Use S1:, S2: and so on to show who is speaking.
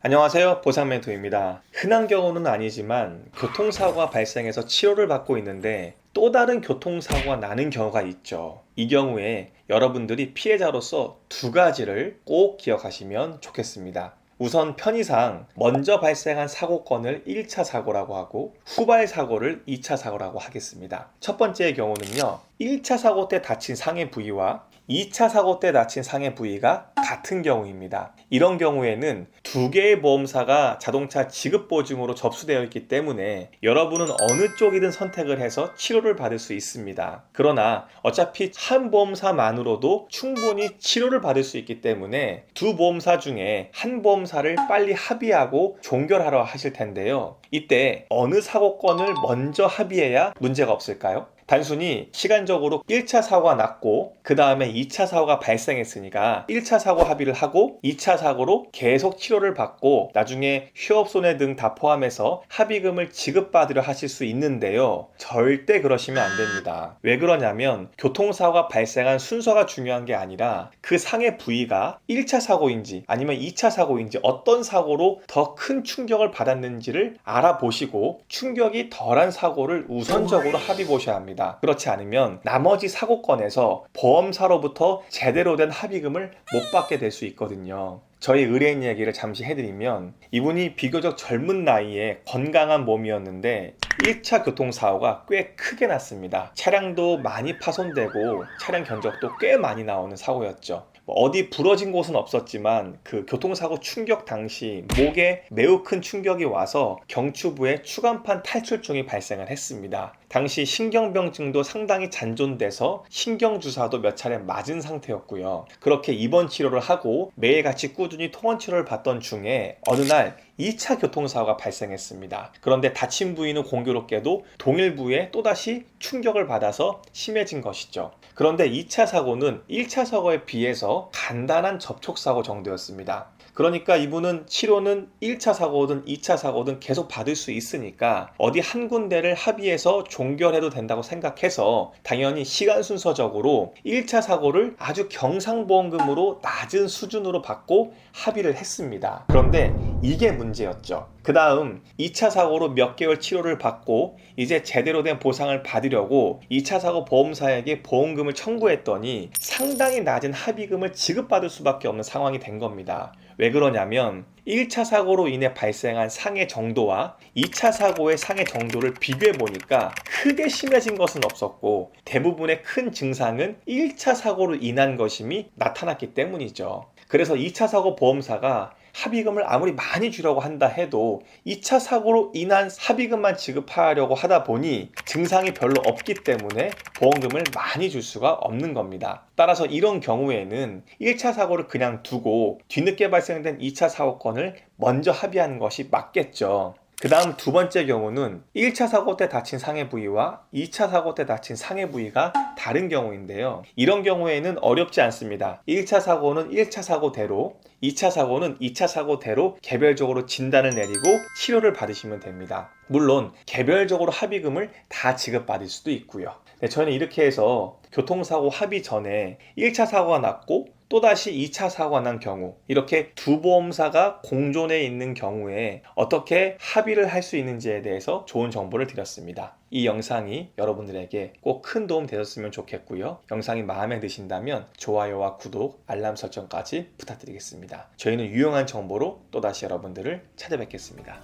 S1: 안녕하세요, 보상멘토입니다. 흔한 경우는 아니지만 교통사고가 발생해서 치료를 받고 있는데 또 다른 교통사고가 나는 경우가 있죠. 이 경우에 여러분들이 피해자로서 두 가지를 꼭 기억하시면 좋겠습니다. 우선 편의상 먼저 발생한 사고건을 1차 사고라고 하고 후발 사고를 2차 사고라고 하겠습니다. 첫 번째의 경우는요, 1차 사고 때 다친 상해 부위와 2차 사고 때 다친 상해 부위가 같은 경우입니다. 이런 경우에는 두 개의 보험사가 자동차 지급보증으로 접수되어 있기 때문에 여러분은 어느 쪽이든 선택을 해서 치료를 받을 수 있습니다. 그러나 어차피 한 보험사만으로도 충분히 치료를 받을 수 있기 때문에 두 보험사 중에 한 보험사를 빨리 합의하고 종결하려 하실 텐데요. 이때 어느 사고건을 먼저 합의해야 문제가 없을까요? 단순히 시간적으로 1차 사고가 났고 그 다음에 2차 사고가 발생했으니까 1차 사고 합의를 하고 2차 사고로 계속 치료를 받고 나중에 휴업손해 등 다 포함해서 합의금을 지급받으려 하실 수 있는데요. 절대 그러시면 안 됩니다. 왜 그러냐면 교통사고가 발생한 순서가 중요한 게 아니라 그 상해 부위가 1차 사고인지 아니면 2차 사고인지 어떤 사고로 더 큰 충격을 받았는지를 알아보시고 충격이 덜한 사고를 우선적으로 합의 보셔야 합니다. 그렇지 않으면 나머지 사고건에서 보험사로부터 제대로 된 합의금을 못 받게 될 수 있거든요. 저희 의뢰인 얘기를 잠시 해드리면 이분이 비교적 젊은 나이에 건강한 몸이었는데 1차 교통사고가 꽤 크게 났습니다. 차량도 많이 파손되고 차량 견적도 꽤 많이 나오는 사고였죠. 어디 부러진 곳은 없었지만 그 교통사고 충격 당시 목에 매우 큰 충격이 와서 경추부에 추간판 탈출증이 발생을 했습니다. 당시 신경병증도 상당히 잔존돼서 신경주사도 몇 차례 맞은 상태였고요. 그렇게 입원 치료를 하고 매일같이 꾸준히 통원 치료를 받던 중에 어느 날 2차 교통사고가 발생했습니다. 그런데 다친 부위는 공교롭게도 동일 부위에 또다시 충격을 받아서 심해진 것이죠. 그런데 2차 사고는 1차 사고에 비해서 간단한 접촉사고 정도였습니다. 그러니까 이분은 치료는 1차 사고든 2차 사고든 계속 받을 수 있으니까 어디 한 군데를 합의해서 종결해도 된다고 생각해서 당연히 시간 순서적으로 1차 사고를 아주 경상보험금으로 낮은 수준으로 받고 합의를 했습니다. 그런데 이게 문제였죠. 그 다음 2차 사고로 몇 개월 치료를 받고 이제 제대로 된 보상을 받으려고 2차 사고 보험사에게 보험금을 청구했더니 상당히 낮은 합의금을 지급받을 수밖에 없는 상황이 된 겁니다. 왜 그러냐면 1차 사고로 인해 발생한 상해 정도와 2차 사고의 상해 정도를 비교해 보니까 크게 심해진 것은 없었고 대부분의 큰 증상은 1차 사고로 인한 것임이 나타났기 때문이죠. 그래서 2차 사고 보험사가 합의금을 아무리 많이 주려고 한다 해도 2차 사고로 인한 합의금만 지급하려고 하다 보니 증상이 별로 없기 때문에 보험금을 많이 줄 수가 없는 겁니다. 따라서 이런 경우에는 1차 사고를 그냥 두고 뒤늦게 발생된 2차 사고건을 먼저 합의하는 것이 맞겠죠. 그 다음 두 번째 경우는 1차 사고 때 다친 상해 부위와 2차 사고 때 다친 상해 부위가 다른 경우인데요. 이런 경우에는 어렵지 않습니다. 1차 사고는 1차 사고대로, 2차 사고는 2차 사고대로 개별적으로 진단을 내리고 치료를 받으시면 됩니다. 물론 개별적으로 합의금을 다 지급받을 수도 있고요. 저희는 이렇게 해서 교통사고 합의 전에 1차 사고가 났고 또다시 2차 사고가 난 경우, 이렇게 두 보험사가 공존해 있는 경우에 어떻게 합의를 할 수 있는지에 대해서 좋은 정보를 드렸습니다. 이 영상이 여러분들에게 꼭 큰 도움 되셨으면 좋겠고요. 영상이 마음에 드신다면 좋아요와 구독, 알람 설정까지 부탁드리겠습니다. 저희는 유용한 정보로 또다시 여러분들을 찾아뵙겠습니다.